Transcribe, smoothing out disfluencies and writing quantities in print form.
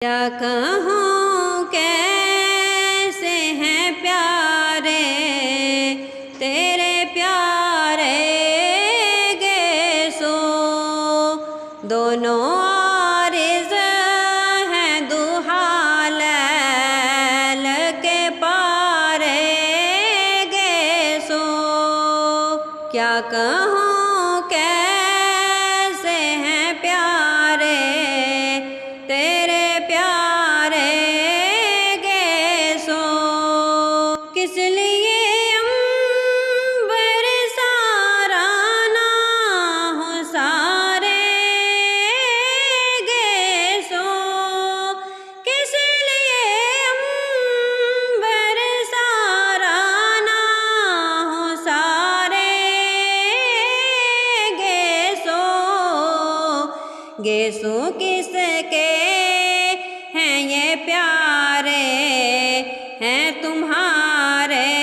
क्या कहूँ कैसे हैं प्यारे तेरे प्यारे गेसो, दोनों आरिज़ हैं दुहाल के पारे गेसो। क्या कहूँ कैसे हैं प्यारे तेरे प्यारे गेसो, किस लिए अंबर सारा ना हो सारे गेसो, किस लिए अंबर सारा ना हो सारे गेसो। गेसो किसके हैं ये प्यारे हैं तुम्हारे